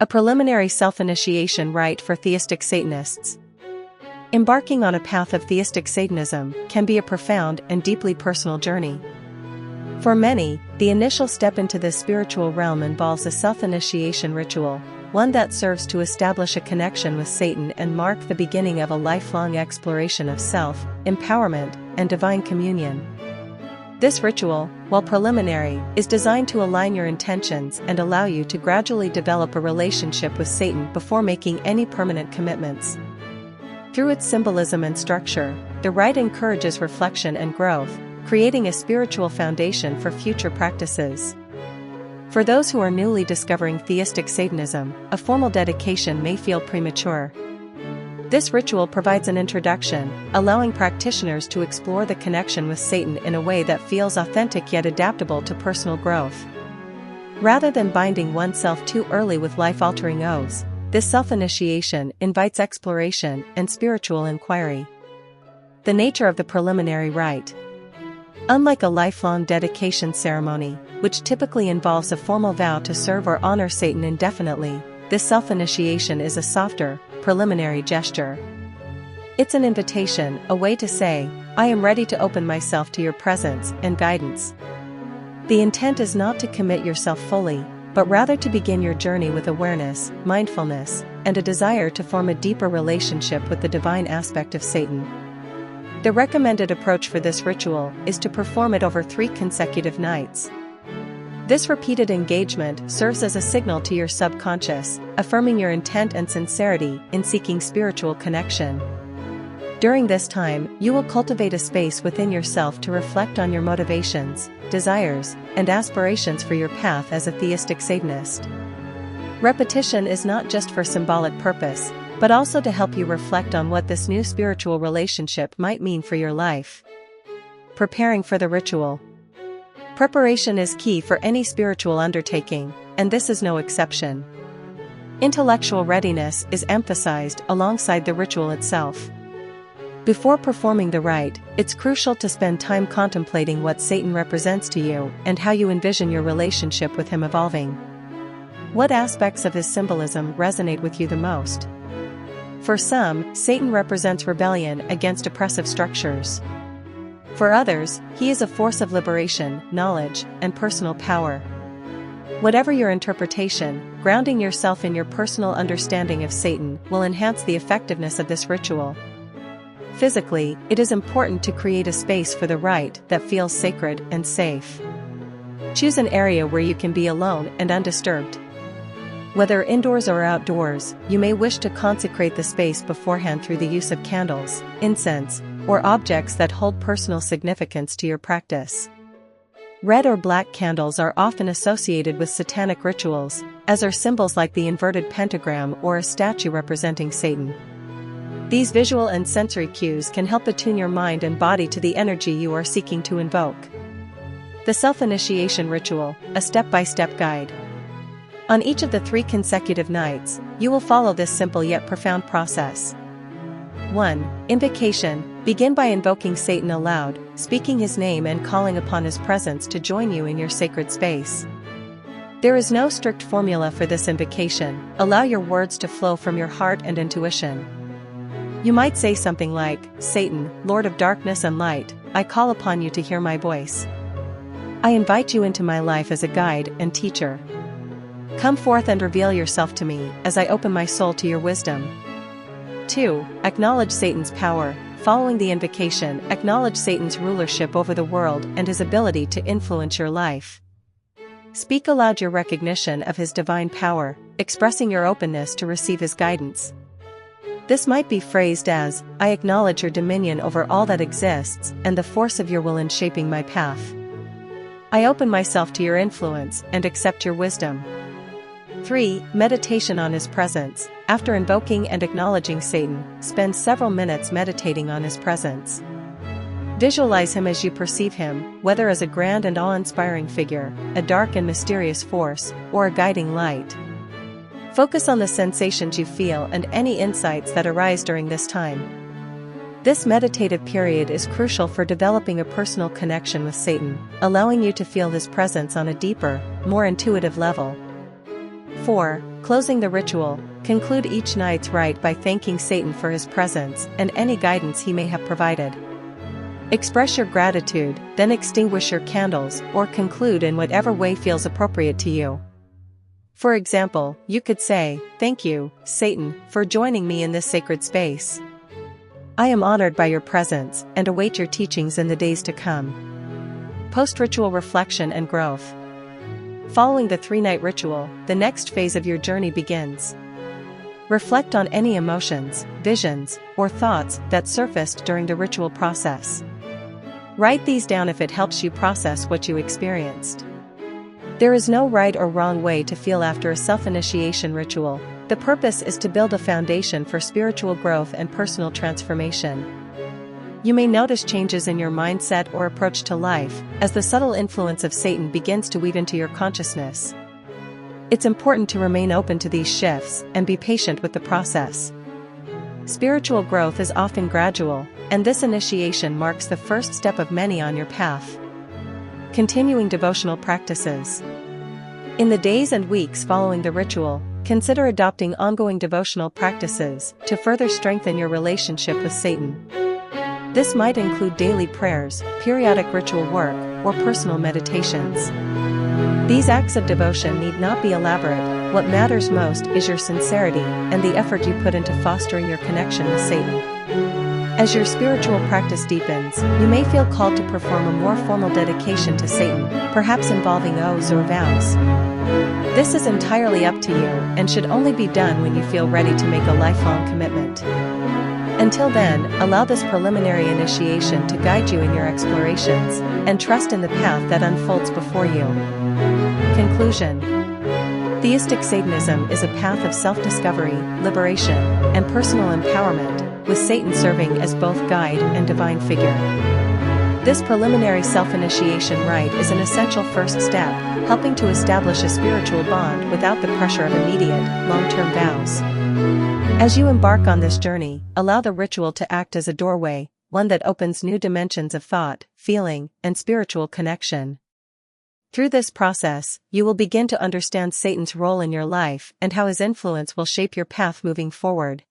A preliminary self-initiation rite for theistic Satanists. Embarking on a path of theistic Satanism can be a profound and deeply personal journey. For many, the initial step into this spiritual realm involves a self-initiation ritual, one that serves to establish a connection with Satan and mark the beginning of a lifelong exploration of self, empowerment, and divine communion. This ritual, while preliminary, is designed to align your intentions and allow you to gradually develop a relationship with Satan before making any permanent commitments. Through its symbolism and structure, the rite encourages reflection and growth, creating a spiritual foundation for future practices. For those who are newly discovering theistic Satanism, a formal dedication may feel premature. This ritual provides an introduction, allowing practitioners to explore the connection with Satan in a way that feels authentic yet adaptable to personal growth. Rather than binding oneself too early with life-altering oaths, this self-initiation invites exploration and spiritual inquiry. The nature of the preliminary rite. Unlike a lifelong dedication ceremony, which typically involves a formal vow to serve or honor Satan indefinitely, this self-initiation is a softer, preliminary gesture. It's an invitation, a way to say, I am ready to open myself to your presence and guidance. The intent is not to commit yourself fully, but rather to begin your journey with awareness, mindfulness, and a desire to form a deeper relationship with the divine aspect of Satan. The recommended approach for this ritual is to perform it over 3 consecutive nights. This repeated engagement serves as a signal to your subconscious, affirming your intent and sincerity in seeking spiritual connection. During this time, you will cultivate a space within yourself to reflect on your motivations, desires, and aspirations for your path as a theistic Satanist. Repetition is not just for symbolic purpose, but also to help you reflect on what this new spiritual relationship might mean for your life. Preparing for the ritual. Preparation is key for any spiritual undertaking, and this is no exception. Intellectual readiness is emphasized alongside the ritual itself. Before performing the rite, it's crucial to spend time contemplating what Satan represents to you and how you envision your relationship with him evolving. What aspects of his symbolism resonate with you the most? For some, Satan represents rebellion against oppressive structures. For others, he is a force of liberation, knowledge, and personal power. Whatever your interpretation, grounding yourself in your personal understanding of Satan will enhance the effectiveness of this ritual. Physically, it is important to create a space for the rite that feels sacred and safe. Choose an area where you can be alone and undisturbed. Whether indoors or outdoors, you may wish to consecrate the space beforehand through the use of candles, incense, or objects that hold personal significance to your practice. Red or black candles are often associated with Satanic rituals, as are symbols like the inverted pentagram or a statue representing Satan. These visual and sensory cues can help attune your mind and body to the energy you are seeking to invoke. The self-initiation ritual, a step-by-step guide. On each of the 3 consecutive nights, you will follow this simple yet profound process. 1. Invocation. Begin by invoking Satan aloud, speaking his name and calling upon his presence to join you in your sacred space. There is no strict formula for this invocation. Allow your words to flow from your heart and intuition. You might say something like, Satan, Lord of darkness and light, I call upon you to hear my voice. I invite you into my life as a guide and teacher. Come forth and reveal yourself to me as I open my soul to your wisdom. 2. Acknowledge Satan's power. Following the invocation, acknowledge Satan's rulership over the world and his ability to influence your life. Speak aloud your recognition of his divine power, expressing your openness to receive his guidance. This might be phrased as, I acknowledge your dominion over all that exists and the force of your will in shaping my path. I open myself to your influence and accept your wisdom. 3. Meditation on his presence. After invoking and acknowledging Satan, spend several minutes meditating on his presence. Visualize him as you perceive him, whether as a grand and awe-inspiring figure, a dark and mysterious force, or a guiding light. Focus on the sensations you feel and any insights that arise during this time. This meditative period is crucial for developing a personal connection with Satan, allowing you to feel his presence on a deeper, more intuitive level. 4. Closing the ritual, conclude each night's rite by thanking Satan for his presence and any guidance he may have provided. Express your gratitude, then extinguish your candles or conclude in whatever way feels appropriate to you. For example, you could say, "Thank you, Satan, for joining me in this sacred space. I am honored by your presence and await your teachings in the days to come." Post-ritual reflection and growth. Following the 3-night ritual, the next phase of your journey begins. Reflect on any emotions, visions, or thoughts that surfaced during the ritual process. Write these down if it helps you process what you experienced. There is no right or wrong way to feel after a self-initiation ritual. The purpose is to build a foundation for spiritual growth and personal transformation. You may notice changes in your mindset or approach to life as the subtle influence of Satan begins to weave into your consciousness. It's important to remain open to these shifts and be patient with the process. Spiritual growth is often gradual, and this initiation marks the first step of many on your path. Continuing devotional practices. In the days and weeks following the ritual, consider adopting ongoing devotional practices to further strengthen your relationship with Satan. This might include daily prayers, periodic ritual work, or personal meditations. These acts of devotion need not be elaborate. What matters most is your sincerity and the effort you put into fostering your connection with Satan. As your spiritual practice deepens, you may feel called to perform a more formal dedication to Satan, perhaps involving oaths or vows. This is entirely up to you and should only be done when you feel ready to make a lifelong commitment. Until then, allow this preliminary initiation to guide you in your explorations, and trust in the path that unfolds before you. Conclusion. Theistic Satanism is a path of self-discovery, liberation, and personal empowerment, with Satan serving as both guide and divine figure. This preliminary self-initiation rite is an essential first step, helping to establish a spiritual bond without the pressure of immediate, long-term vows. As you embark on this journey, allow the ritual to act as a doorway, one that opens new dimensions of thought, feeling, and spiritual connection. Through this process, you will begin to understand Satan's role in your life and how his influence will shape your path moving forward.